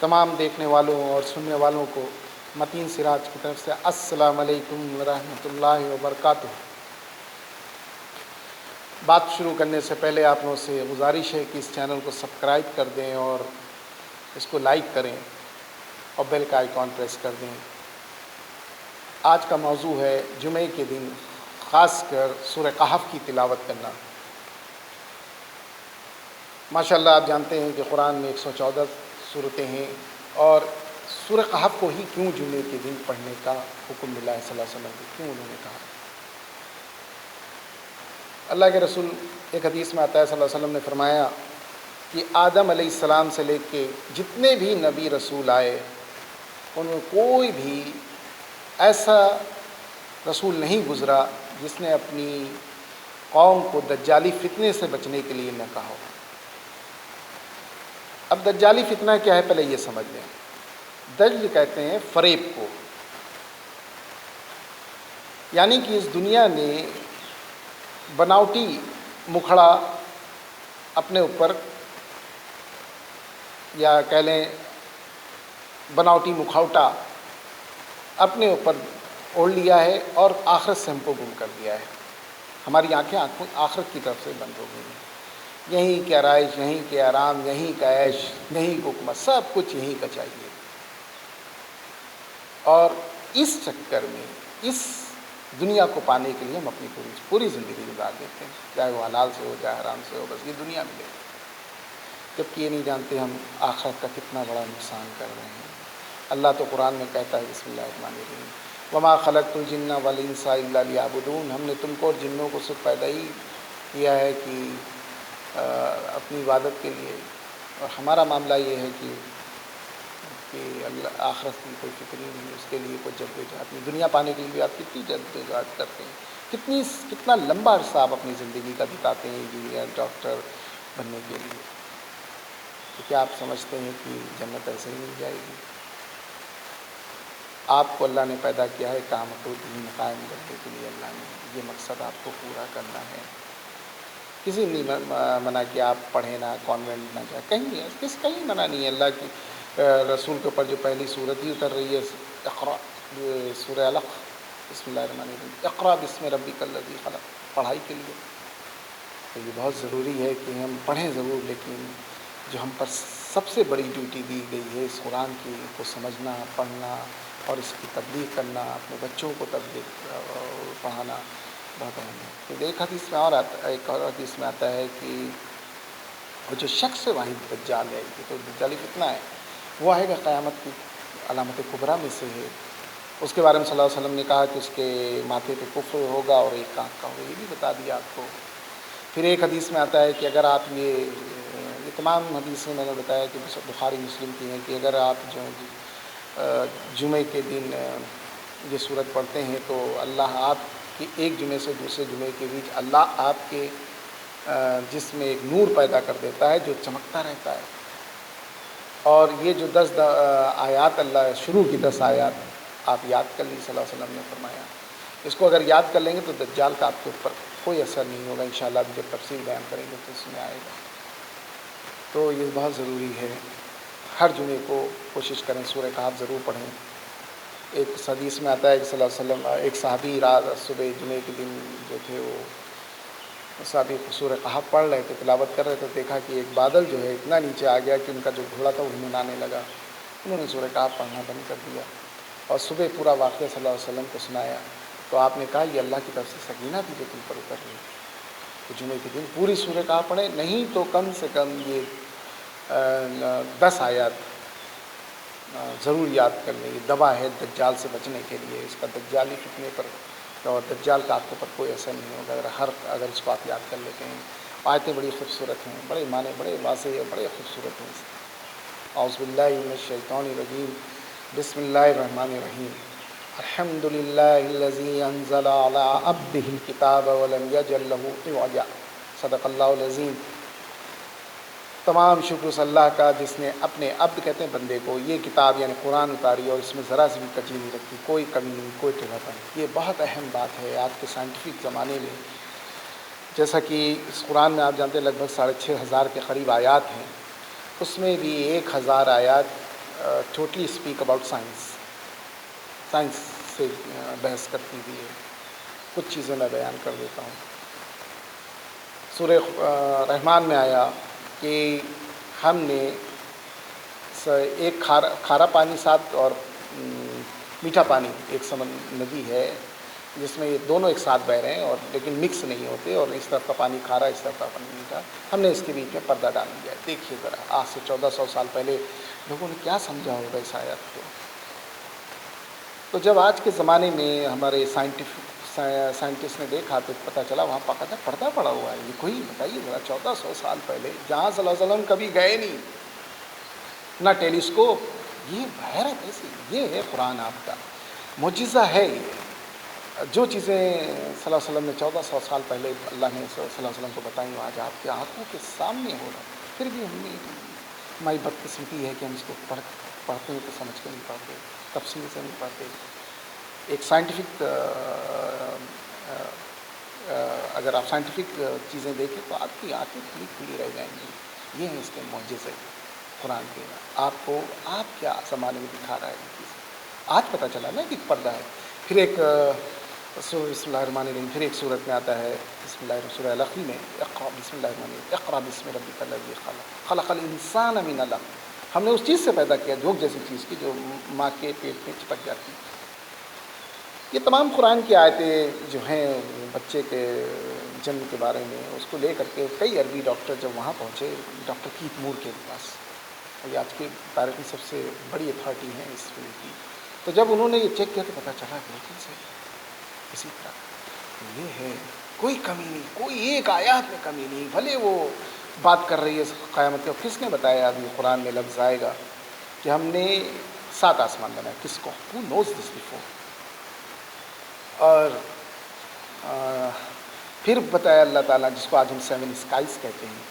تمام دیکھنے والوں اور سننے والوں کو متین سراج کی طرف سے السلام علیکم ورحمۃ اللہ وبرکاتہ۔ بات شروع کرنے سے پہلے آپ لوگوں سے گزارش ہے کہ اس چینل کو سبسکرائب کر دیں اور اس کو لائک کریں اور بیل کا آئیکن پریس کر دیں۔ آج کا موضوع ہے جمعے کے دن خاص کر سورہ کہف کی تلاوت کرنا۔ ماشاءاللہ آپ جانتے ہیں کہ قرآن میں 114 صورتیں ہیں، اور سورہ کہف کو ہی کیوں جمعے کے دن پڑھنے کا حکم ملا ہے صلی اللہ علیہ وسلم کو، کیوں انہوں نے کہا؟ اللہ کے رسول ایک حدیث میں آتا ہے، صلی اللہ علیہ وسلم نے فرمایا کہ آدم علیہ السلام سے لے کے جتنے بھی نبی رسول آئے ان میں کوئی بھی ایسا رسول نہیں گزرا جس نے اپنی قوم کو دجالی فتنے سے بچنے کے لیے نہ کہا ہو۔ اب دجالی فتنہ کیا ہے پہلے یہ سمجھ لیں۔ دجل کہتے ہیں فریب کو، یعنی کہ اس دنیا میں بناوٹی مکھڑا اپنے اوپر، یا کہہ لیں بناوٹی مکھوٹا اپنے اوپر اوڑھ لیا ہے اور آخرت سے ہم کو گم کر دیا ہے۔ ہماری آنکھیں آخرت کی طرف سے بند ہو گئی ہیں۔ یہیں کی آرائش، یہیں کے آرام، یہیں کا عیش، یہیں کو حکومت، سب کچھ یہیں کا چاہیے۔ اور اس چکر میں اس دنیا کو پانے کے لیے ہم اپنی پوری زندگی گزار دیتے ہیں، چاہے وہ حلال سے ہو چاہے حرام سے ہو، بس یہ دنیا ملے، جبکہ یہ نہیں جانتے ہم آخرت کا کتنا بڑا نقصان کر رہے ہیں۔ اللہ تو قرآن میں کہتا ہے بسم اللہ الرحمن الرحیم وما خلقت الجن والانس الا لیعبدون، ہم نے تم کو اور جنوں کو صرف پیدا ہی کیا ہے کہ اپنی عبادت کے لیے، اور ہمارا معاملہ یہ ہے کہ اللہ آخرت کی کوئی فکر ہی نہیں، اس کے لیے کوئی جدوجہد نہیں۔ دنیا پانے کے لیے بھی آپ کتنی جدوجہد کرتے ہیں، کتنا لمبا عرصہ آپ اپنی زندگی کا بتاتے ہیں انجینئر ڈاکٹر بننے کے لیے، تو کیا آپ سمجھتے ہیں کہ جنت ایسے ہی مل جائے گی؟ آپ کو اللہ نے پیدا کیا ہے قیامت الدین قائم کرنے کے لیے، اللہ نے یہ مقصد آپ کو پورا کرنا ہے۔ کسی نے نہیں منع کیا آپ پڑھیں نہ، کانوینٹ نہ جائیں، کہیں منع نہیں ہے۔ اللہ کی رسول کے اوپر جو پہلی صورت ہی اتر رہی ہے اقرا، سورہ علق، بسم اللہ الرحمن الرحیم اقرا بسم ربک الذی خلق، پڑھائی کے لیے تو یہ بہت ضروری ہے کہ ہم پڑھیں ضرور، لیکن جو ہم پر سب سے بڑی ڈیوٹی دی گئی ہے اس قرآن کی کو سمجھنا، پڑھنا اور اس کی تبلیغ کرنا، اپنے بچوں کو تبلیغ پڑھانا بہت اہم ہے۔ تو ایک حدیث میں آتا ہے کہ وہ جو شخص واحد دجال ہے، یہ تو دجالی فتنہ ہے، وہ آئے گا قیامت کی علامت کبریٰ میں سے ہے۔ اس کے بارے میں صلی اللہ علیہ وسلم نے کہا کہ اس کے ماتھے پہ کفر ہوگا اور ایک آنکھ کا ہوگا، یہ بھی بتا دیا آپ کو۔ پھر ایک حدیث میں آتا ہے کہ اگر آپ یہ تمام حدیثیں میں نے بتایا کہ بخاری مسلم کی ہیں، کہ اگر آپ جو جمعے کے دن یہ صورت پڑھتے ہیں تو اللہ آپ کی ایک جمعے سے دوسرے جمعے کے بیچ اللہ آپ کے جسم میں ایک نور پیدا کر دیتا ہے جو چمکتا رہتا ہے۔ اور یہ جو 10 آیات اللہ شروع کی 10 آیات آپ یاد کر لی، صلی اللہ علیہ وسلم نے فرمایا اس کو اگر یاد کر لیں گے تو دجال کا آپ کے اوپر کوئی اثر نہیں ہوگا، انشاءاللہ ابھی جب تفصیل بیان کریں گے تو اس میں آئے گا۔ تو یہ بہت ضروری ہے، ہر جمعے کو کوشش کریں سورہ کہف ضرور پڑھیں۔ ایک حدیث میں آتا ہے کہ صلی اللہ علیہ وسلم ایک صحابی رات صبح جمعے کے دن جو تھے وہ صحابی سورہ کہف پڑھ رہے تھے، تلاوت کر رہے تھے، دیکھا کہ ایک بادل جو ہے اتنا نیچے آ گیا کہ ان کا جو گھوڑا تھا وہ ہنہنانے لگا۔ انہوں نے سورہ کہف پڑھنا بند کر دیا اور صبح پورا واقعہ صلی اللہ علیہ وسلم کو سنایا، تو آپ نے کہا یہ اللہ کی طرف سے سکینہ تھی جو تم پر اتر رہی ہے، تو جمعے کے دن پوری سورہ کہف پڑھیں، نہیں تو کم سے کم یہ 10 آیات ضرور یاد کر لیں۔ یہ دوا ہے دجال سے بچنے کے لیے، اس کا دجالی فتنے پر اور دجال کا آپ کے اوپر کوئی اثر نہیں ہوگا اگر اس کو آپ یاد کر لیتے ہیں۔ آیتیں بڑی خوبصورت ہیں، بڑے معنی بڑے واضح اور بڑے خوبصورت ہیں۔ اعوذ باللہ من الشیطان الرجیم بسم اللہ الرحمن الرحیم الحمد للہ الذی انزل علی عبدہ الکتاب ولم یجعل لہ عوجا، صدق اللہ العظیم۔ تمام شکر اس اللہ کا جس نے اپنے عبد کہتے ہیں بندے کو یہ کتاب یعنی قرآن اتاری اور اس میں ذرا سی بھی کجی نہیں رکھی، کوئی کمی نہیں، کوئی ٹھیکا نہیں۔ یہ بہت اہم بات ہے آج کے سائنٹیفک زمانے میں، جیسا کہ اس قرآن میں آپ جانتے ہیں لگ بھگ 6,500 کے قریب آیات ہیں، اس میں بھی 1,000 آیات ٹوٹلی اسپیک اباؤٹ سائنس سے بحث کرتی ہوئی ہے. کچھ چیزیں میں بیان کر دیتا ہوں. سورہ رحمان میں آیا کہ ہم نے ایک کھارا پانی ساتھ اور میٹھا پانی ایک ندی ہے جس میں یہ دونوں ایک ساتھ بہہ رہے ہیں اور لیکن مکس نہیں ہوتے, اور اس طرف کا پانی کھارا, اس طرف کا پانی میٹھا. ہم نے اس کے بیچ میں پردہ ڈال دیا ہے. دیکھیے ذرا, آج سے 1400 سال پہلے لوگوں نے کیا سمجھا ہوگا اس آیت کو. تو جب آج کے زمانے میں ہمارے سائنٹسٹ نے دیکھا تو پتہ چلا وہاں باقاعدہ پردہ پڑا ہوا ہے. یہ کوئی بتائیے ذرا 1400 سال پہلے جہاں صلی اللہ علیہ وسلم کبھی گئے نہیں, نہ ٹیلیسکوپ, یہ حیرت ایسی. یہ ہے قرآن آپ کا معجزہ ہے. یہ جو چیزیں صلی اللہ علیہ وسلم نے 1400 سال پہلے اللہ نے صلی اللہ علیہ وسلم کو بتائیں وہ آج آپ کے آنکھوں کے سامنے ہو رہا. پھر بھی ہماری بدقسمتی ہے کہ ہم اس کو پڑھتے ہیں تو سمجھ کے نہیں پاتے, تفصیل سے نہیں پاتے. ایک سائنٹیفک اگر آپ سائنٹیفک چیزیں دیکھیں تو آپ کی آنکھیں کھلی رہ جائیں گی. یہ ہیں اس کے معجزے قرآن کے. آپ کیا زمانے میں دکھا رہا ہے یہ چیزیں. آج پتہ چلا نا کہ پردہ ہے. پھر ایک بسم اللہ الرحمن الرحیم, پھر ایک صورت میں آتا ہے بسم اللہ الرحمن سورہ العلق میں بسم اللہ الرحمن الرحیم اقرأ بسم ربک الذی خلق خلق الانسان من علق. ہم نے اس چیز سے پیدا کیا جھوک جیسی چیز کی جو ماں کے پیٹ میں چپک جاتی. یہ تمام قرآن کی آیتیں جو ہیں بچے کے جنم کے بارے میں, اس کو لے کر کے کئی عربی ڈاکٹر جب وہاں پہنچے, ڈاکٹر کیت مور کے پاس, یہ آج کی تاریخ میں سب سے بڑی اتھارٹی ہیں اس فیلڈ کی, تو جب انہوں نے یہ چیک کیا تو پتہ چلا بالکل سے اسی طرح یہ ہے. کوئی کمی نہیں, کوئی ایک آیات میں کمی نہیں. بھلے وہ بات کر رہی ہے قیامت کی. کس نے بتایا ابھی قرآن میں لفظ آئے گا کہ ہم نے 7 آسمان بنائے. کس کو, who knows this before. اور پھر بتایا اللہ تعالیٰ, جس کو آج ہم 7 اسکائز کہتے ہیں.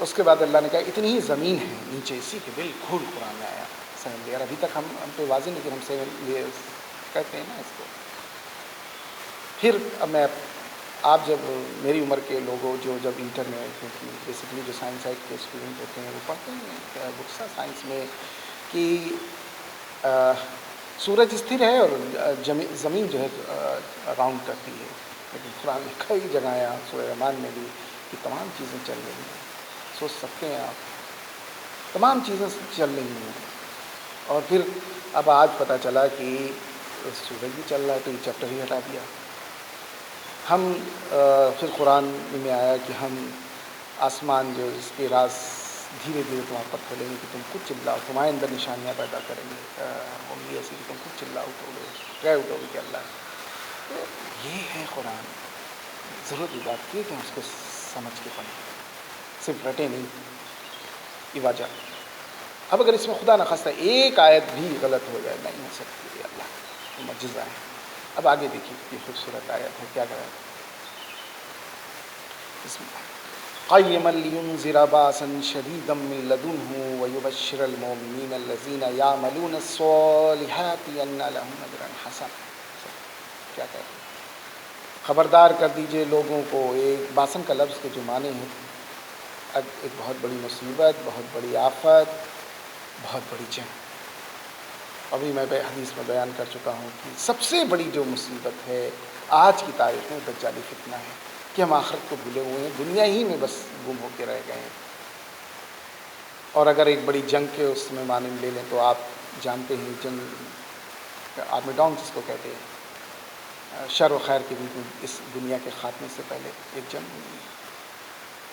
اس کے بعد اللہ نے کہا اتنی ہی زمین ہے نیچے, اسی کے بالکل قرآن میں آیا 7 لیئر. ابھی تک ہم پہ واضح نہیں کہ ہم 7 لیئرس کہتے ہیں نا اس کو. پھر اب آپ جب میری عمر کے لوگ ہو جو جب انٹر میں, کیونکہ بیسکلی جو سائنس سائڈ کے اسٹوڈنٹ ہوتے ہیں وہ پڑھتے ہیں بکس سائنس میں کہ سورج استھر ہے اور زمین جو ہے راؤنڈ کرتی ہے. لیکن قرآن میں کئی جگہ آیا, سورہ رحمان میں بھی, کہ تمام چیزیں چل رہی ہیں. سوچ سکتے ہیں آپ, تمام چیزیں چل رہی ہیں. اور پھر اب آج پتہ چلا کہ سورج بھی چل رہا ہے, تو یہ چیپٹر ہی ہٹا دیا. ہم پھر قرآن میں آیا کہ ہم آسمان جو اس کے راز دھیرے دھیرے تمہارے پر کھولیں گے کہ تم خود چلاؤ, تمہارے اندر نشانیاں پیدا کریں گے, ہوں گی ایسی کہ تم خود چلاؤ اٹھو گے کہ اللہ. تو یہ ہے قرآن. ضرورت کی بات کی کہ ہم اس کو سمجھ کے پڑھیں, صرف رٹے نہیں. یہ وجہ اب اگر اس میں خدا نخواستہ ایک آیت بھی غلط ہو جائے, نہیں ہو سکتی. اللہ کا معجزہ ہے. اب آگے دیکھیے کتنی خوبصورت آیت ہے, کیا کریں. بسم اللہ. قیما لینذر باسا شدیدا من لدنہ ویبشر المؤمنین الذین یعملون الصالحات ان لهم اجرا حسنا. کیا کہتے ہیں, خبردار کر دیجئے لوگوں کو. ایک باسن کا لفظ کے جو معنی ہیں, ایک بہت بڑی مصیبت, بہت بڑی آفت, بہت بڑی جنگ. ابھی میں حدیث میں بیان کر چکا ہوں کہ سب سے بڑی جو مصیبت ہے آج کی تاریخ میں دجالی فتنہ ہے, کہ ہم آخرت کو بھولے ہوئے ہیں, دنیا ہی میں بس گم ہو کے رہ گئے ہیں. اور اگر ایک بڑی جنگ کے اس میں معنی لے لیں تو آپ جانتے ہیں جنگ آرمیڈون جس کو کہتے ہیں, شر و خیر کے بیچ میں اس دنیا کے خاتمے سے پہلے ایک جنگ ہوئی ہے.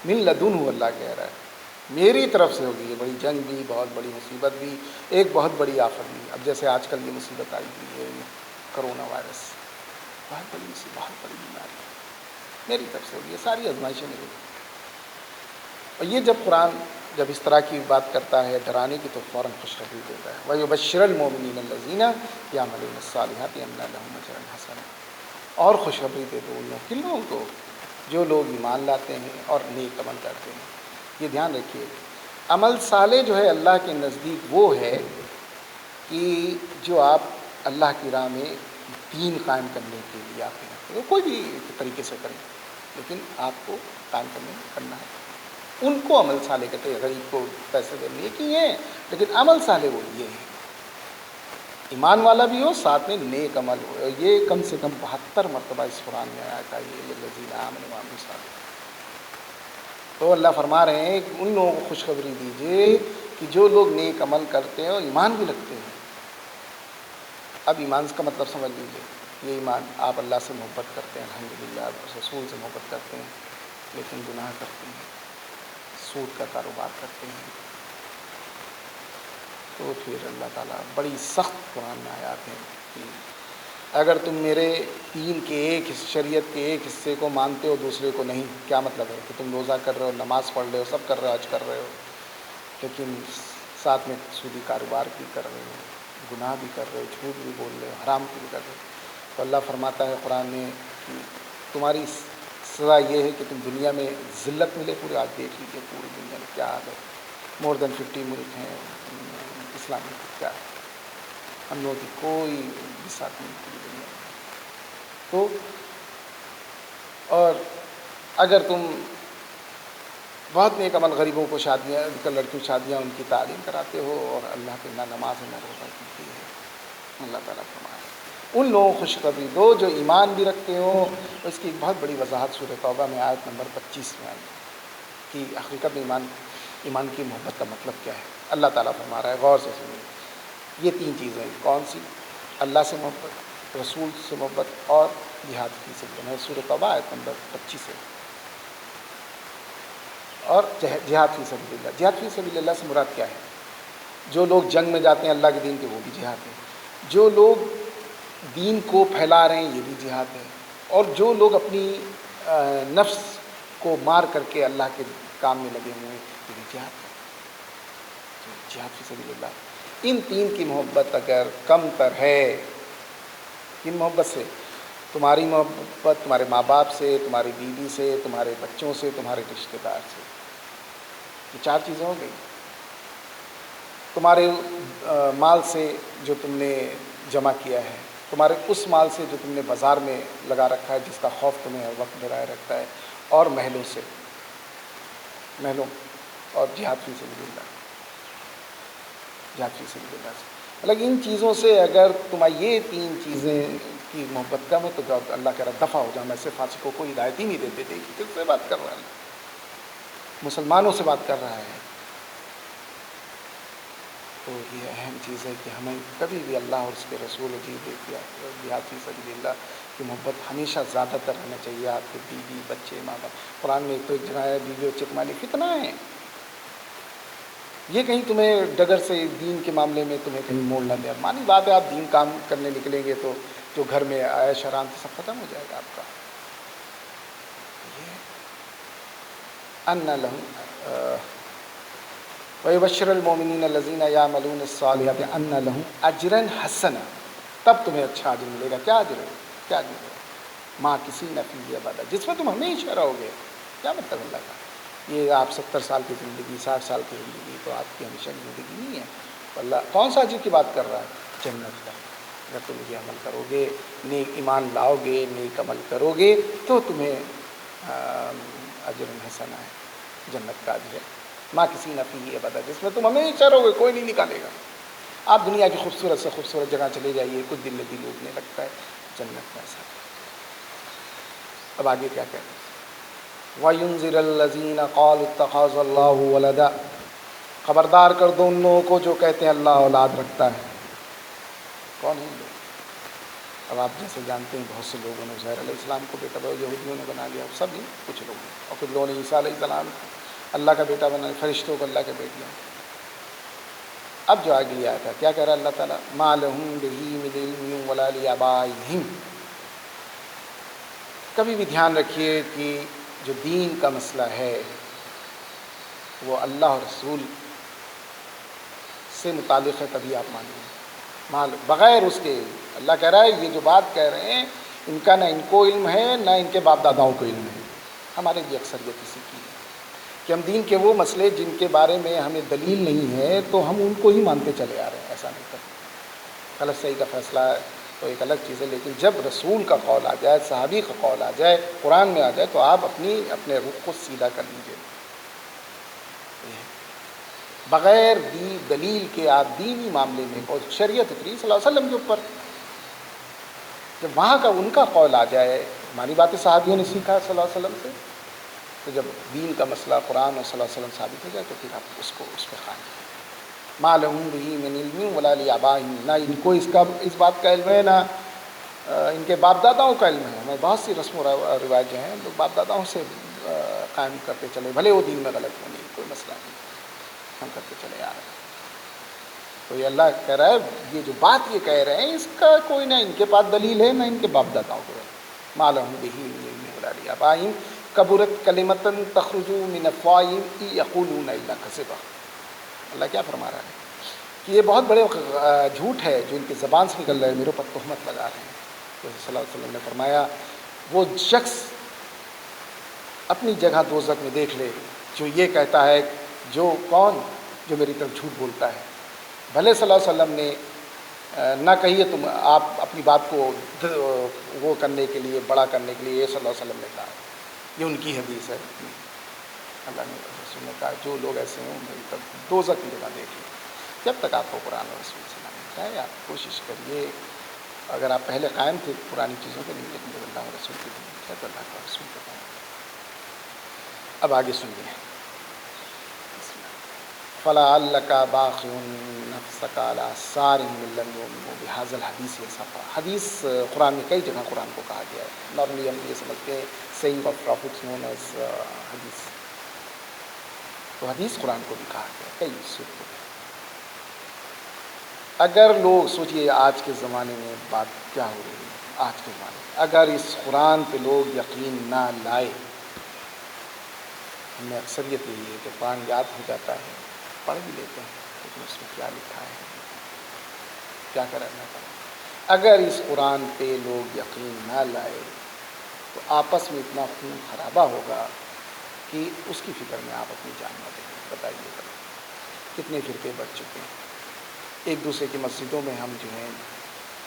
من لدنہ اللہ کہہ رہا ہے, میری طرف سے ہوگی. یہ بڑی جنگ بھی, بہت بڑی مصیبت بھی, ایک بہت بڑی آفت بھی. اب جیسے آج کل یہ مصیبت آئی ہوئی ہے کرونا وائرس, بہت بڑی مصیبت, بہت بڑی بیماری, میری طرف سے ہوگی. یہ ساری آزمائشیں میری. اور یہ جب قرآن جب اس طرح کی بات کرتا ہے ڈرانے کی, تو فوراً خوشخبری دیتا ہے. وَيُبَشِّرَ الْمُؤْمِنِينَ الَّذِينَ يَعْمَلُونَ الصَّالِحَاتِ أَنَّ لَهُمْ أَجْرًا حَسَنًا. اور خوشخبری دے دو ان لوگوں, کن لوگوں کو, جو لوگ ایمان لاتے ہیں اور نیک عمل کرتے ہیں. یہ دھیان رکھیے, عمل صالح جو ہے اللہ کے نزدیک وہ ہے کہ جو آپ اللہ کی راہ میں دین قائم کرنے کے لیے آپ کرتے ہیں, کوئی بھی طریقے سے کریں, لیکن آپ کو قائم کرنا ہے. ان کو عمل صالح کہتے ہیں. غریب کو پیسے دینے نیکی ہیں، لیکن عمل صالح وہ یہ ہے ایمان والا بھی ہو، ساتھ میں نیک عمل ہو. یہ کم سے کم 72 مرتبہ اس قرآن میں آیا تھا یہ الذین آمنوا وعملوا الصالحات. تو اللہ فرما رہے ہیں کہ ان لوگوں کو خوشخبری دیجیے کہ جو لوگ نیک عمل کرتے ہیں اور ایمان بھی رکھتے ہیں. اب ایمان کا مطلب سمجھ لیجیے. یہ ایمان آپ اللہ سے محبت کرتے ہیں الحمدللہ، رسول سے محبت کرتے ہیں، لیکن گناہ کرتے ہیں، سود کا کاروبار کرتے ہیں، تو پھر اللہ تعالیٰ بڑی سخت قرآن میں آیات ہیں کہ اگر تم میرے دین کے شریعت کے ایک حصے کو مانتے ہو دوسرے کو نہیں. کیا مطلب ہے کہ تم روزہ کر رہے ہو، نماز پڑھ رہے ہو، سب کر رہے ہو، حج کر رہے ہو، لیکن ساتھ میں سودی کاروبار بھی کر رہے ہو، گناہ بھی کر رہے ہو، جھوٹ بھی بول رہے ہو، حرام بھی کر رہے ہو. تو اللہ فرماتا ہے قرآن میں کہ تمہاری سزا یہ ہے کہ تم دنیا میں ذلت ملے. پورے آج دیکھ لیجیے پوری دنیا میں کیا حال ہے. مور دین 50 ملک ہیں اسلامی. کیا ہم لوگوں کی کوئی بھی ساتھ نہیں پوری دنیا میں. تو اور اگر تم بہت نیک عمل غریبوں کو شادیاں لڑکیوں شادیاں ان کی تعلیم کراتے ہو اور اللہ کے نہ نماز نہ روزہ کی ہے، اللہ تعالیٰ فرمائے ان لوگوں کو خوشخبری دو جو ایمان بھی رکھتے ہوں. اس کی بہت بڑی وضاحت سورہ توبہ میں آیت نمبر 25 میں آئی کہ حقیقت میں ایمان کی محبت کا مطلب کیا ہے. اللہ تعالیٰ فرما رہا ہے، غور سے سنیے. یہ 3 چیزیں کون سی؟ اللہ سے محبت، رسول سے محبت اور جہاد فی سبیل اللہ. سورہ توبہ آیت نمبر 25 ہے. اور جہاد فی سبیل اللہ. جہاد فی سبیل اللہ سے مراد کیا ہے؟ جو لوگ جنگ میں جاتے ہیں اللہ کے دین کے، وہ بھی جہاد ہے. جو لوگ دین کو پھیلا رہے ہیں، یہ بھی جہاد ہے. اور جو لوگ اپنی نفس کو مار کر کے اللہ کے کام میں لگے ہوئے ہیں، یہ بھی جہاد ہے. جہاد فی سبیل اللہ. ان 3 کی محبت اگر کم تر ہے، ان محبت سے تمہاری محبت تمہارے ماں باپ سے، تمہاری بیوی سے، تمہارے بچوں سے، تمہارے رشتہ دار سے، یہ 4 چیزیں ہو گئی. تمہارے مال سے جو تم نے جمع کیا ہے، تمہارے اس مال سے جو تم نے بازار میں لگا رکھا ہے جس کا خوف تمہیں ہر وقت ڈرائے رکھتا ہے، اور محلوں سے، محلوں اور جہاد فی سبیل اللہ. جہاد فی سبیل اللہ سے مطلب ان چیزوں سے اگر تمہیں یہ 3 چیزیں کی محبت کم ہے تو جب اللہ کہہ رہا دفع ہو جاؤ. میں سے فاسقوں کو ہدایت ہی نہیں دیتے تھے. کس سے بات کر رہا ہے؟ مسلمانوں سے بات کر رہا ہے. تو یہ اہم چیز ہے کہ ہمیں کبھی بھی اللہ اور اس کے رسول جہاد فی سبیل اللہ کی محبت ہمیشہ زیادہ تر رہنا چاہیے. آپ کے بیوی بچے ماں باپ. قرآن میں ایک تو ایک جگہ ہے بیوی بچے تمہارے فتنہ ہیں. یہ کہیں تمہیں ڈگر سے دین کے معاملے میں تمہیں کہیں موڑ نہ دے. مانی بات ہے آپ دین کام کرنے نکلیں گے تو جو گھر میں عیش آرام سے سب ختم ہو جائے گا آپ کا. ان لہم وَيُبَشِّرُ الْمُؤْمِنِينَ الَّذِينَ يَعْمَلُونَ الصَّالِحَاتِ أَنَّ لَهُمْ أَجْرًا حَسَنًا. تب تمہیں اچھا اجر ملے گا. کیا اجر ہے؟ کیا اجر ہے؟ ماں کسی نفی ابدا، جس میں تم ہمیشہ رہو گے. کیا مطلب اللہ کا؟ یہ آپ 70 سال کی زندگی، 60 سال کی زندگی تو آپ کی ہمیشہ کی زندگی نہیں ہے. اللہ کون سا اجر کی بات کر رہا ہے؟ جنت کا. اگر تم یہ عمل کرو گے، نیک ایمان لاؤ گے، نیک عمل کرو گے تو تمہیں اجر حسنہ ہے، جنت کا اجر ہے. ماں کسی نفی ابدا، جس میں تم ہمیشہ رہو گے، کوئی نہیں نکالے گا. آپ دنیا کی خوبصورت سے خوبصورت جگہ چلے جائیے، کچھ دل میں دل اٹھنے لگتا ہے. جنت کا ایسا. اب آگے کیا کہتے ہیں؟ وَيُنذِرَ الَّذِينَ قَالُوا اتَّخَذَ اللَّهُ وَلَدًا. خبردار کر دو ان لوگوں کو جو کہتے ہیں اللہ اولاد رکھتا ہے. کون ہیں لوگ؟ اب آپ جیسے جانتے ہیں بہت سے لوگوں نے عزیر علیہ السلام کو بیٹا بنا، یہودیوں نے بنا لیا، سب نہیں کچھ لوگ، اور کچھ لوگوں نے عیسیٰ علیہ السلام اللہ کا بیٹا بنا، فرشتوں کو اللہ کے بیٹیاں. اب جو آگے آیا تھا کیا کہہ رہا ہے اللہ تعالیٰ؟ مَا لَهُم بِهِ مِنْ عِلْمٍ وَلَا لِآبَائِهِمْ. کبھی بھی دھیان رکھیے کہ جو دین کا مسئلہ ہے وہ اللہ اور رسول سے متعلق ہے، تبھی آپ مانیں. بغیر اس کے اللہ کہہ رہا ہے یہ جو بات کہہ رہے ہیں ان کا نہ ان کو علم ہے نہ ان کے باپ داداؤں کو علم ہے. ہمارے بھی اکثریت اسی کی ہے کہ ہم دین کے وہ مسئلے جن کے بارے میں ہمیں دلیل نہیں ہے تو ہم ان کو ہی مانتے چلے آ رہے ہیں. ایسا نہیں کرتے. غلط صحیح کا فیصلہ تو ایک الگ چیز ہے، لیکن جب رسول کا قول آ جائے، صحابی کا قول آ جائے، قرآن میں آ جائے تو آپ اپنے رخ کو سیدھا کر لیجیے. بغیر دلیل کے آپ دینی معاملے میں، اور شریعت اتری صلی اللہ علیہ وسلم کے اوپر، جب وہاں کا ان کا قول آ جائے، ہماری باتیں صحابیوں نے سیکھا صلی اللہ علیہ وسلم سے، تو جب دین کا مسئلہ قرآن اور صلی اللہ علیہ وسلم ثابت ہو جائے تو پھر آپ اس پہ قائم کریں۔ ما لهم به من علم ولا لآبائهم، نہ ان کو اس بات کا علم ہے، نہ ان کے باپ داداؤں کا علم ہے۔ ہمیں بہت سی رسم و رواج جو ہیں لوگ باپ داداؤں سے قائم کرتے چلے، بھلے وہ دین میں غلط ہو، نہیں کوئی مسئلہ نہیں، ہم کرتے چلے آ رہے ہیں۔ تو یہ اللہ کہہ رہا ہے، یہ جو بات یہ کہہ رہے ہیں اس کا کوئی نہ ان کے پاس دلیل ہے، نہ ان کے باپ داداؤں کو ہے۔ ما لهم به من علم ولا لآبائهم کبرت کلمۃ تخرج من افواہہم ان یقولون الا کذبا۔ اللہ کیا فرما رہا ہے کہ یہ بہت بڑے جھوٹ ہے جو ان کی زبان سے نکل رہا ہے، میرے اوپر تہمت لگا رہے ہیں۔ جیسے صلی اللہ علیہ وسلم نے فرمایا، وہ شخص اپنی جگہ دوزخ میں دیکھ لے جو یہ کہتا ہے، جو میری طرف جھوٹ بولتا ہے۔ بھلے صلی اللہ علیہ وسلم نے نہ کہیے، تم آپ اپنی بات کو وہ کرنے کے لیے، بڑا کرنے کے لیے، یہ صلی اللہ علیہ وسلم نے کہا، یہ ان کی حدیث ہے۔ اللہ نے رسول نے کہا جو لوگ ایسے ہیں میری طرف دوزخ کی جگہ دیکھ لیں۔ جب تک آپ کو قرآن اور رسول سے نہیں چاہے، آپ کوشش کریے، اگر آپ پہلے قائم تھے پرانی چیزوں کے لیے، لیکن جب اللہ اور رسول کے لیے تو اللہ کا رسول کے قائم۔ اب آگے سنیے، فَلَعَلَّكَ بَاخِعٌ نَفْسَكَ عَلَىٰ آثَارِهِمْ إِن لَّمْ يُؤْمِنُوا بِهَٰذَا الْحَدِيثِ أَسَفًا۔ حدیث قرآن میں کئی جگہ قرآن کو کہا گیا ہے۔ نارملی ہم یہ سمجھتے ہیں seeing of profits known as حدیث، تو حدیث قرآن کو بھی کہا گیا کئی صورتوں میں۔ اگر لوگ سوچئے آج کے زمانے میں بات کیا ہو رہی ہے، آج کے زمانے میں اگر اس قرآن پہ لوگ یقین نہ لائے، ہمیں اکثریت یہی ہے کہ قرآن یاد ہو جاتا ہے، پڑھ بھی لیتے ہیں، لیکن اس میں کیا لکھا ہے، کیا کرنا پڑے۔ اگر اس قرآن پہ لوگ یقین نہ لائے تو آپس میں اتنا خون خرابہ ہوگا کہ اس کی فکر میں آپ اپنی جان نہ دیں۔ بتائیے کتنے فرقے بڑھ چکے ہیں، ایک دوسرے کی مسجدوں میں ہم جو ہیں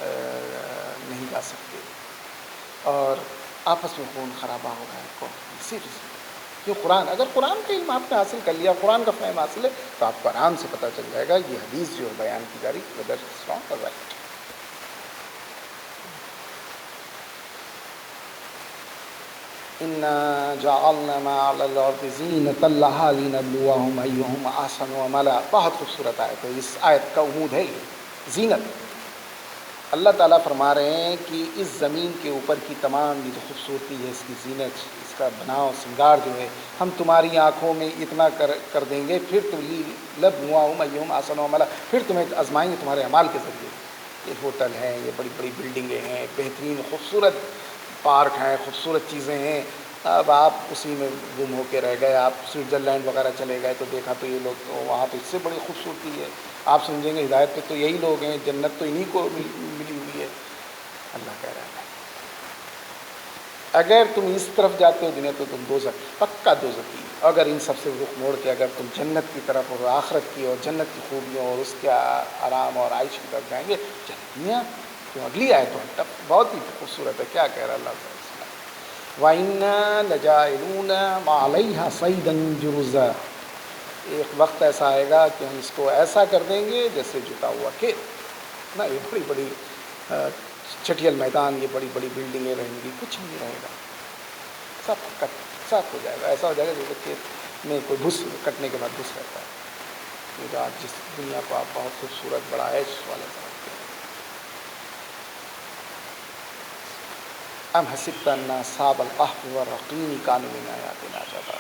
نہیں جا سکتے، اور آپس میں خون خرابہ ہو رہا ہے صرف یہ قرآن۔ اگر قرآن کا علم آپ نے حاصل کر لیا، قرآن کا فہم حاصل ہے، تو آپ کو آرام سے پتہ چل جائے گا یہ حدیث جو بیان کی جا رہی ویدر اسٹرانگ اور رائٹ۔ اِنَّا جَعَلْنَا مَا عَلَى الْأَرْضِ زِينَةً لَهَا لِنَبْلُوَهُمْ أَيُّهُمْ أَحْسَنُ عَمَلًا۔ بہت خوبصورت آیت ہے، اس آیت کا عمود ہے یہ زینت۔ اللہ تعالیٰ فرما رہے ہیں کہ اس زمین کے اوپر کی تمام یہ جو خوبصورتی ہے، اس کی زینت، اس کا بناؤ سنگار جو ہے، ہم تمہاری آنکھوں میں اتنا کر دیں گے، پھر لِنَبْلُوَهُمْ أَيُّهُمْ أَحْسَنُ عَمَلًا، پھر تمہیں آزمائیں گے تمہارے اعمال کے ذریعے۔ یہ ہوٹل ہیں، یہ بڑی بڑی بلڈنگیں ہیں، بہترین خوبصورت پارک ہیں، خوبصورت چیزیں ہیں، اب آپ اسی میں گم ہو کے رہ گئے۔ آپ سوئٹزرلینڈ وغیرہ چلے گئے تو دیکھا تو یہ لوگ تو وہاں پہ اس سے بڑی خوبصورتی ہے، آپ سمجھیں گے ہدایت پہ تو یہی لوگ ہیں، جنت تو انہی کو ملی ہوئی ہے۔ اللہ کہہ رہا ہے اگر تم اس طرف جاتے ہو دنیا تو تم دوزخ، پکا دوزخی، اگر ان سب سے رخ موڑ کے اگر تم جنت کی طرف اور آخرت کی اور جنت کی خوبیوں اور اس کے آرام اور عائش کی طرف جائیں گے، جنتیاں تو اگلی آیت ہے بہت ہی خوبصورت ہے، کیا کہہ رہا اللہ تعالیٰ، وَإِنَّا لَجَاعِلُونَ مَا عَلَيْهَا صَعِيدًا جُرُزًا۔ ایک وقت ایسا آئے گا کہ ہم اس کو ایسا کر دیں گے جیسے جوتا ہوا کھیت نہ، یہ بڑی بڑی چٹیل میدان، یہ بڑی بڑی بلڈنگیں رہیں گی، کچھ نہیں رہے گا، سب صاف ہو جائے گا، ایسا ہو جائے گا جیسے کھیت میں کوئی بھس کٹنے کے بعد بھس رہتا ہے۔ یہ آج جس دنیا کو آپ بہت خوبصورت بڑا عیش والا سمجھتے ہیں، ام حسبت ان اصحاب الکہف والرقیم کانوا من آیاتنا عجبا۔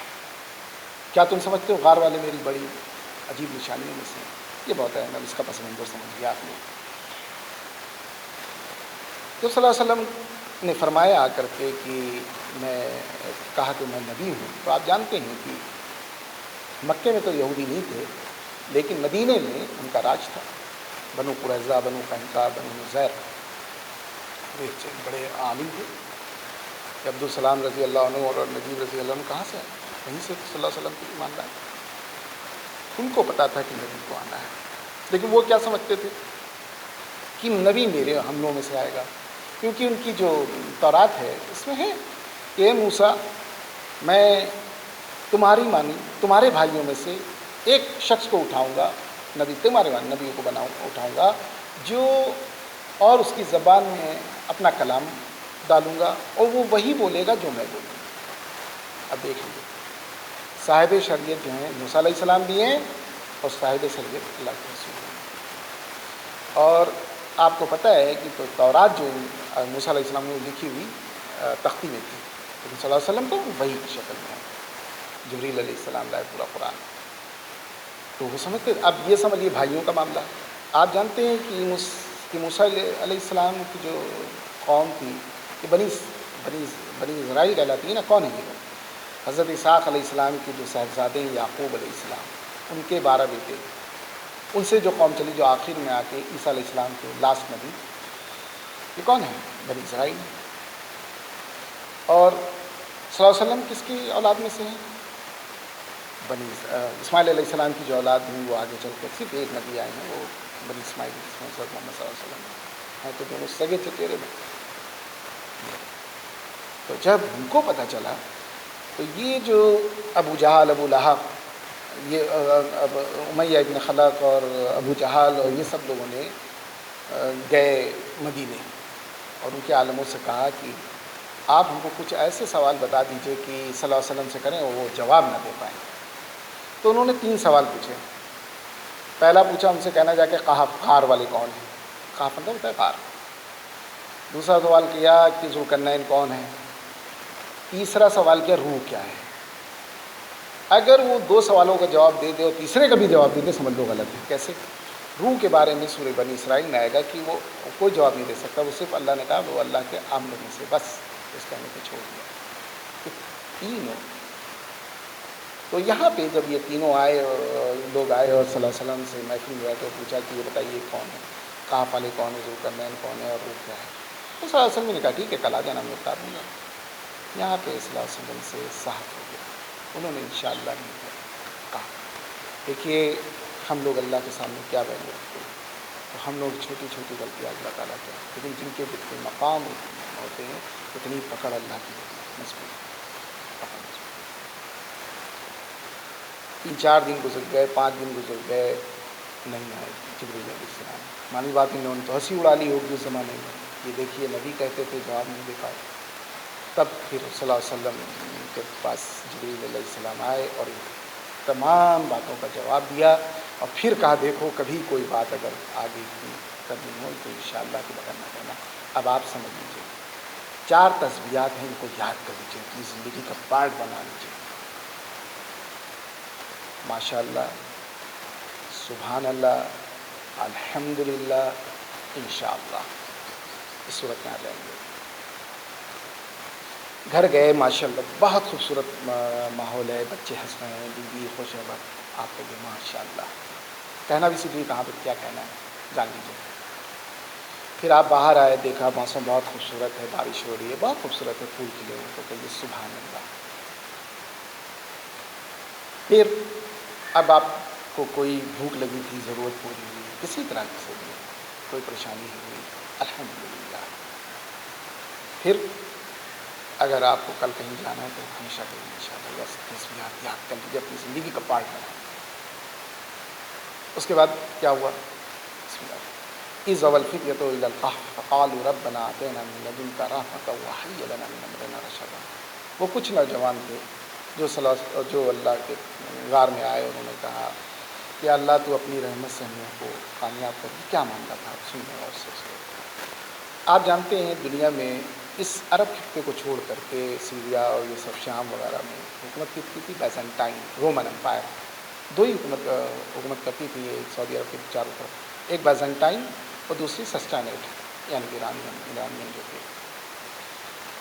کیا تم سمجھتے ہو غار والے میری بڑی عجیب نشانیوں میں سے؟ یہ بہت ہے، اس کا پس منظر سمجھ گیا آپ نے۔ جب صلی اللہ علیہ وسلم نے فرمایا آ کر کے کہ میں کہا کہ میں نبی ہوں، تو آپ جانتے ہیں کہ مکے میں تو یہودی نہیں تھے، لیکن مدینے میں ان کا راج تھا، بنو قریظہ، بنو قینقاع، بنو نذیر، بڑے عالم تھے۔ عبدالسلام رضی اللہ عنہ اور نجیب رضی اللہ عنہ کہاں سے آئے؟ وہیں سے صلی اللہ علیہ وسلم کی ایماندار، ان کو پتا تھا کہ نبی کو آنا ہے، لیکن وہ کیا سمجھتے تھے کہ نبی میرے ہم لوگوں میں سے آئے گا، کیونکہ ان کی جو تورات ہے اس میں ہے کہ اے موسیٰ، میں تمہاری مانی تمہارے بھائیوں میں سے ایک شخص کو اٹھاؤں گا، نبی تمہارے وہاں نبی کو اٹھاؤں گا جو، اور اس کی زبان میں اپنا کلام ڈالوں گا اور وہ وہی بولے گا جو میں بولوں گا۔ اب دیکھ لیجیے، صاحب شریعت جو ہیں موسیٰ علیہ السلام بھی ہیں اور صاحب شریعت اللہ کے رسول ہیں۔ اور آپ کو پتہ ہے کہ تو تورات جو موسیٰ علیہ السلام نے لکھی ہوئی تختی میں تھی، لیکن صلی اللہ علیہ وسلم تو وہی کی شکل میں ہے، جبریل علیہ السلام لائے پورا قرآن۔ تو وہ سمجھتے، اب یہ سمجھیے بھائیوں کا معاملہ، آپ جانتے ہیں کہ موسیٰ علیہ السلام کی جو قوم تھی کہ بنی اسرائیل کہلاتی ہے نا، کون ہے یہ لوگ؟ حضرت اسحاق علیہ السلام کے جو صاحبزادے ہیں یعقوب علیہ السلام، ان کے 12 بیٹے، ان سے جو قوم چلی جو آخر میں آ کے عیسیٰ علیہ السلام کے لاسٹ نبی، یہ کون ہے؟ بنی اسرائیل۔ اور صلی اللہ علیہ وسلم کس کی اولاد میں سے ہیں؟ اسماعیل علیہ السلام کی جو اولاد ہیں وہ آگے چل کر صرف ایک نبی آئے ہیں، وہ بنی اسماعیل جس میں حضرت محمد صلی اللہ علیہ وسلم ہیں، تو دونوں سگے چچیرے میں۔ تو جب ان کو پتہ چلا تو یہ جو ابو جہل، ابو لہب، یہ امیہ ابن خلف اور ابو جہل اور یہ سب لوگوں نے گئے مدینے اور ان کے عالموں سے کہا کہ آپ ہم کو کچھ ایسے سوال بتا دیجئے کہ صلی اللہ علیہ وسلم سے کریں اور وہ جواب نہ دے پائیں۔ تو انہوں نے 3 سوال پوچھے۔ پہلا پوچھا ان سے، کہنا جا کے قحف، غار والے کون ہیں؟ قحف مطلب ہوتا ہے غار۔ دوسرا سوال کیا کہ ذوالقرنین کون ہیں؟ تیسرا سوال کیا روح کیا ہے؟ اگر وہ 2 سوالوں کا جواب دے دے اور تیسرے کا بھی جواب دے دے، سمجھ لو غلط ہے۔ کیسے؟ روح کے بارے میں سورہ بنی اسرائیل میں آئے گا کہ وہ کوئی جواب نہیں دے سکتا، وہ صرف اللہ نے کہا وہ اللہ کے عاملوں میں سے، بس اس کہنے پہ چھوڑ دیا۔ تو تینوں، تو یہاں پہ جب یہ تینوں آئے اور لوگ آئے اور صلی اللہ علیہ وسلم سے محفل میں بیٹھے پوچھا کہ یہ بتائیے کون ہے، قحف والے کون ہے، ذوالقرنین کون ہے اور روح کیا ہے؟ تو صلی اللہ علیہ وسلم نے کہا ٹھیک ہے، کل آ جانا، میں بتا دوں گا۔ یہاں پہ صلی اللہ علیہ وسلم سے صاحب ہو گیا، انہوں نے انشاءاللہ نہیں کہا۔ دیکھیے ہم لوگ اللہ کے سامنے کیا ویلیو رکھتے ہیں، تو ہم لوگ چھوٹی چھوٹی غلطیاں اللہ تعالیٰ کے، لیکن جن کے بالکل مقام ہوتے ہیں اتنی پکڑ اللہ کی مضبوط پکڑ مضبوط۔ 3-4 دن گزر گئے، 5 دن گزر گئے، نہیں آئے جبریل علیہ السلام۔ مانی بات انہوں نے تو ہنسی اڑا لی ہوگی اس زمانے میں، یہ دیکھیے نبی کہتے تھے جواب نہیں دے پائے۔ تب پھر صلی اللہ علیہ وسلم کے پاس جبریل علیہ السلام آئے اور تمام باتوں کا جواب دیا، اور پھر کہا دیکھو کبھی کوئی بات اگر آگے کرنی ہو تو انشاءاللہ کہ بغیر نہ کرنا۔ اب آپ سمجھ لیجیے 4 تسبیحات ہیں، ان کو یاد کر لیجیے، اپنی زندگی کا پارٹ بنا لیجیے۔ ماشاء اللہ، سبحان اللہ، الحمدللہ، انشاءاللہ، اس صورت میں آ جائیں گے۔ گھر گئے، ماشاءاللہ بہت خوبصورت ماحول ہے، بچے ہنس رہے ہیں، بیوی خوش ہے، بس آپ کہیے ماشاءاللہ، کہنا بھی سیکھیے کہاں پہ کیا کہنا ہے، جان لیجیے۔ پھر آپ باہر آئے، دیکھا موسم بہت خوبصورت ہے، بارش ہو رہی ہے، بہت خوبصورت ہے، پھول کھلے ہوئے، تو کہیے سبحان اللہ۔ پھر اب آپ کو کوئی بھوک لگی تھی، ضرورت پوری ہوئی، کسی طرح سے بھی کوئی پریشانی ہوئی، الحمدللہ۔ پھر اگر آپ کو کل کہیں جانا ہے تو ہمیشہ کہیں انشاءاللہ تسبیحات یاد کر لیجیے، اپنی زندگی کا پارٹ بنائیں۔ اس کے بعد کیا ہوا؟ بسم اللہ۔ اذ اول الفتية الى الكهف فقالوا ربنا آتنا من لدنك رحمة وهيئ لنا من امرنا رشدا۔ وہ کچھ نوجوان تھے جو اللہ کے غار میں آئے، انہوں نے کہا کہ اللہ تو اپنی رحمت سے ہم کو کامیاب کر، کیا مانگا تھا، سنیں اور سوچیں۔ آپ جانتے ہیں دنیا میں اس عرب خطے کو چھوڑ کر کے سیریا اور یہ سب شام وغیرہ میں حکومت کی تھی بیزنٹائن رومن امپائر، 2 ہی حکومت کرتی تھی، ایک سعودی عرب کے چاروں طرف، ایک بیزنٹائن اور دوسری سسٹینیٹ یعنی ایرانین جو تھے۔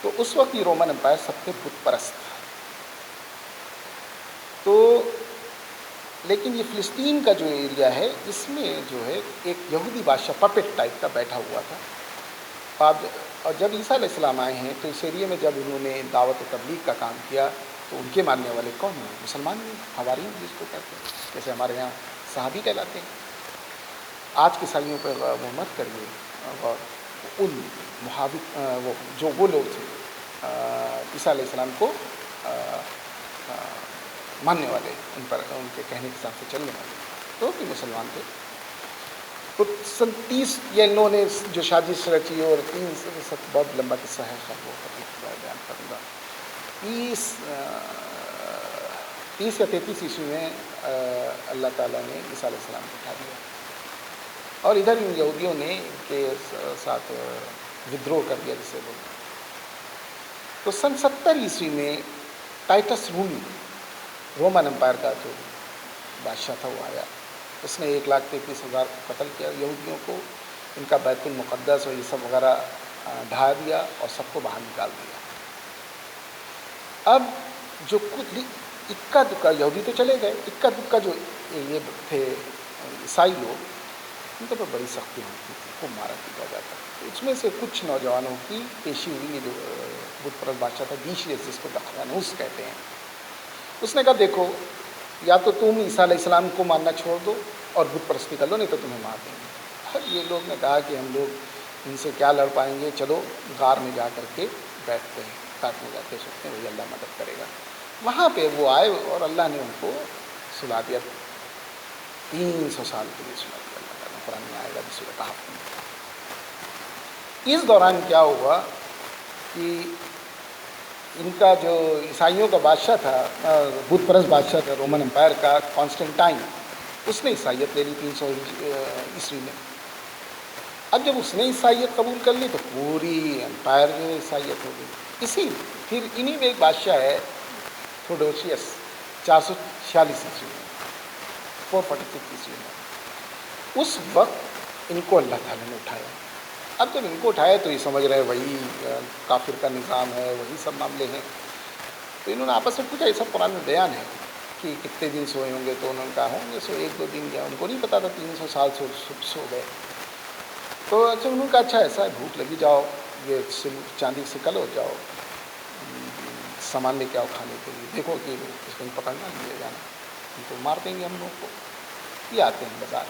تو اس وقت یہ رومن امپائر سب سے بت پرست تھا۔ تو لیکن یہ فلسطین کا جو ایریا ہے اس میں جو ہے ایک یہودی بادشاہ پپٹ ٹائپ کا بیٹھا ہوا تھا، اور جب عیسیٰ علیہ السلام آئے ہیں تو اس ایریے میں جب انہوں نے دعوت و تبلیغ کا کام کیا تو ان کے ماننے والے کون ہیں؟ مسلمان ہیں، حواریین جس کو کہتے ہیں، جیسے ہمارے یہاں صحابی کہلاتے ہیں۔ آج کے عیسائیوں پہ وہ مت کریے، اور ان وہ لوگ تھے عیسیٰ علیہ السلام کو ماننے والے، ان پر ان کے کہنے کے حساب سے چلنے والے، تو بھی مسلمان تھے. تو سن 30 یہ انہوں نے جو سازش رچی اور 3 بہت لمبا قصہ ہے، خیر وہ بیان کروں گا. 30 یا 33 عیسوی میں اللہ تعالیٰ نے عیسیٰ علیہ السلام کو اٹھا دیا، اور ادھر ان یہودیوں نے ان کے ساتھ ودروہ کر دیا جسے بولتے ہیں. تو سن 70 عیسوی میں ٹائٹس رومی، رومن امپائر کا جو بادشاہ تھا، وہ آیا. اس نے 1,33,000 کو قتل کیا یہودیوں کو، ان کا بیت المقدس اور یہ سب وغیرہ ڈھا دیا اور سب کو باہر نکال دیا. اب جو کچھ اکا دکا یہودی تو چلے گئے، اکا دکا جو یہ تھے عیسائی لوگ، ان کے اوپر بڑی سختی ہوتی تھی، خوب مارا پیٹا جاتا. اس میں سے کچھ نوجوانوں کی پیشی ہوئی. یہ جو بت پرست بادشاہ تھا ڈیشیس، جس کو دقیانوس کہتے ہیں، اس نے کہا دیکھو یا تو تم عیسیٰ علیہ السلام کو ماننا چھوڑ دو اور بت پرستی کر لو، نہیں تو تمہیں مار دیں گے. یہ لوگ نے کہا کہ ہم لوگ ان سے کیا لڑ پائیں گے، چلو غار میں جا کر کے بیٹھتے ہیں، ساتھ میں جاتے سوچتے ہیں وہی اللہ مدد کرے گا. وہاں پہ وہ آئے اور اللہ نے ان کو سلا دیا. 300 سال کے لیے سلا دیا اللہ تعالیٰ. قرآن میں آئے گا سورۃ کہف میں. اس دوران کیا ہوا کہ ان کا جو عیسائیوں کا بادشاہ تھا، بت پرست بادشاہ تھا رومن امپائر کا، کانسٹنٹائن، اس نے عیسائیت لے لی 300 عیسوی میں. اب جب اس نے عیسائیت قبول کر لی تو پوری امپائر میں عیسائیت ہو گئی. پھر انہی میں ایک بادشاہ ہے تھوڈوشیس، 446 عیسوی میں، 446 عیسوی میں. اس وقت ان کو اللہ تعالیٰ نے اٹھایا. اب جب ان کو اٹھایا تو یہ سمجھ رہے وہی کافر کا نظام ہے، وہی سب معاملے ہیں. تو انہوں نے آپس میں پوچھا، یہ سب قرآن میں بیان ہے کہ کتنے دن سوئے ہوں گے، تو انہوں نے کہا ہوں گے 1-2 دن. گیا ان کو نہیں پتا تھا 300 سال سو گئے. تو اچھا انہوں نے کہا اچھا ایسا ہے، بھوک لگی، جاؤ یہ چاندی سے کلو، جاؤ سامان لے کے آؤ کھانے کے لیے، دیکھو کہ اس کو پکڑنا نہیں لے جانا، ان کو مار دیں گے ہم لوگ کو. یہ آتے ہیں بازار،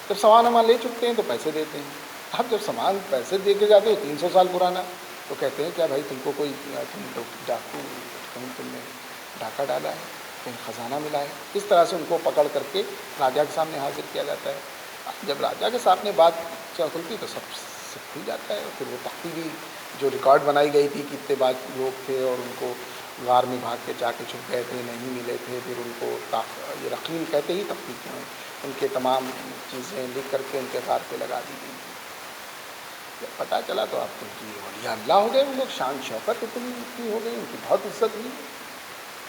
جب سامان لے چکتے ہیں تو پیسے دیتے ہیں. اب جب سامان پیسے دے کے جاتے ہو 300 سال پرانا، تو کہتے ہیں کیا بھائی تم کو کوئی ڈاکو، کہیں تم نے ڈاکہ ڈالا ہے، کہیں خزانہ ملا ہے. اس طرح سے ان کو پکڑ کر کے راجا کے سامنے حاضر کیا جاتا ہے. جب راجا کے سامنے بات کھلتی تو سب کھل جاتا ہے. پھر وہ تختی بھی جو ریکارڈ بنائی گئی تھی کہ اتنے بعد لوگ تھے اور ان کو غار میں بھاگ کے جا کے چھپ گئے تھے، نہیں ملے تھے، پھر ان کو یہ رقیم کہتے ہی تختی کیوں، ان کے تمام چیزیں لکھ کر کے ان کے غار پہ لگا دی گئی. جب پتہ چلا تو آپ کی اولیاء اللہ ہو گئے وہ لوگ، شان شوکت اتنی ہو گئی، ان کی بہت عزت ہوئی.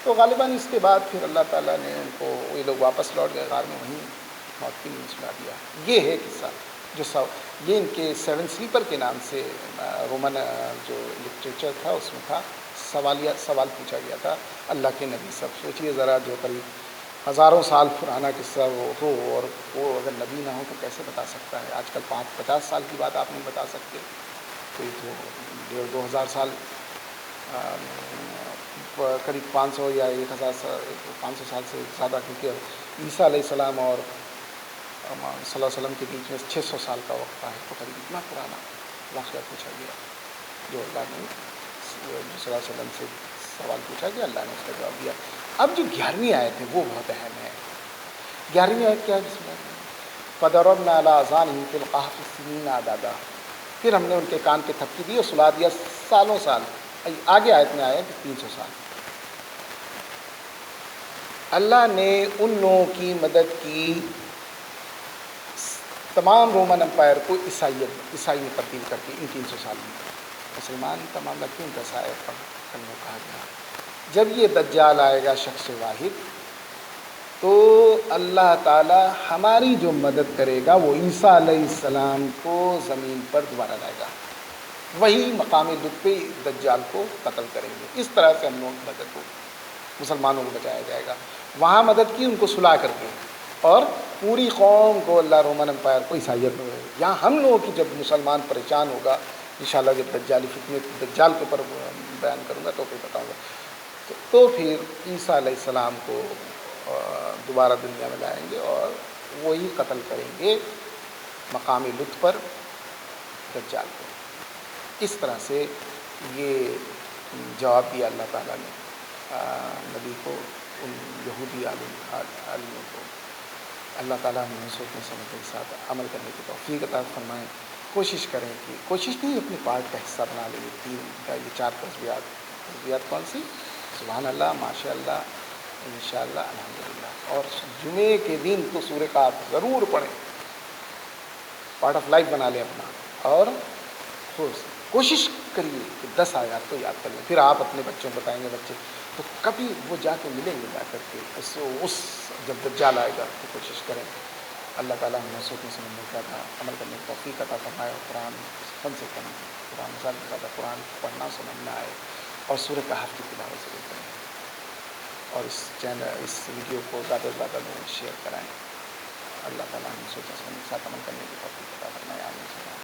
تو غالباً اس کے بعد پھر اللہ تعالیٰ نے ان کو، یہ لوگ واپس لوٹ گئے غار میں، وہیں موت کی نیند سلا دیا. یہ ہے قصہ جو یہ ان کے 7 سلیپر کے نام سے رومن جو لٹریچر تھا اس میں تھا. سوال پوچھا گیا تھا اللہ کے نبی سب. سوچئے ذرا، جو قریب ہزاروں سال پرانا قصہ وہ ہو، اور وہ اگر نبی نہ ہو تو کیسے بتا سکتا ہے. آج کل 50 سال کی بات آپ نہیں بتا سکتے، کوئی تو 1,500-2,000 سال، قریب 500 یا 1,500 سال سے زیادہ، کیونکہ عیسیٰ علیہ السلام اور صلی اللہ علیہ وسلم کے بیچ میں 600 سال کا وقفہ ہے. تو قریب اتنا پرانا واقعہ پوچھا گیا جو اللہ نے صلی اللہ علیہ وسلم سے سوال پوچھا گیا، اللہ نے اس کا جواب دیا. اب جو 11ویں آیت ہے وہ بہت اہم ہے. 11ویں آیت کیا ہے؟ بسم اللہ. فَضَرَبْنَا عَلَىٰ آذَانِهِمْ فِي الْكَهْفِ سِنِينَ عَدَدًا. پھر ہم نے ان کے کان پہ تھپکی دی اور سلا دیا سالوں سال. آگے آیت میں آیا کہ 300 سال. اللہ نے ان لوگوں کی مدد کی، تمام رومن امپائر کو عیسائی میں تبدیل کر کے ان 300 سال میں. مسلمان کا معاملہ کیوں کیسا ہے کرنے کو کہا گیا. جب یہ دجال آئے گا شخص واحد، تو اللہ تعالی ہماری جو مدد کرے گا وہ عیسیٰ علیہ السلام کو زمین پر دوبارہ لائے گا. وہی مقام لطف پہ دجال کو قتل کریں گے. اس طرح سے ہم لوگوں کی مدد ہوگی، مسلمانوں کو بچایا جائے گا. وہاں مدد کی ان کو صلح کر کے، اور پوری قوم کو اللہ رومن امپائر کو عیسائیت میں. یہاں ہم لوگوں کی جب مسلمان پریشان ہوگا، انشاءاللہ جب دجالی فتنے دجال کے اوپر بیان کروں گا تو پھر بتاؤں گا، تو پھر عیسیٰ علیہ السلام کو دوبارہ دنیا میں لائیں گے اور وہی قتل کریں گے مقامی لطف پر دجال کو. اس طرح سے یہ جواب دیا اللہ تعالیٰ نے نبی کو ان یہودی عالموں کو اللہ تعالیٰ ہمیں سوچنے سمجھنے کے ساتھ عمل کرنے کی توفیق عطا فرمائیں. کوشش کریں کہ کوشش نہیں اپنے پارٹ کا حصہ بنا لیں. یہ 3 کا یہ 4 تسبیحات کون سی؟ سبحان اللہ، ماشاء اللہ، انشاءاللہ، الحمدللہ. اور جمعے کے دن تو سورہ کاف ضرور پڑھیں، پارٹ آف لائف بنا لیں اپنا. اور کوشش کریے کہ 10 آیات تو یاد کر لیں. پھر آپ اپنے بچوں کو بتائیں گے، بچے تو کبھی وہ جا کے ملیں گے، جا کر کے اس جب دجال آئے گا تو کوشش کریں. اللہ تعالیٰ ہمیں سوچنے سمجھنے کا عمل کرنے کی توفیق عطا فرمائے. اور قرآن کم سے کم قرآن زیادہ سے زیادہ قرآن پڑھنا سمجھنا ہے اور سورہ کہف کی تلاوت ضرور کریں. اور اس ویڈیو کو زیادہ سے زیادہ لوگ شیئر کرائیں. اللہ تعالیٰ ہمیں سوچنے سمجھنے کے ساتھ عمل کرنے کی توفیق عطا فرمائے. آمین.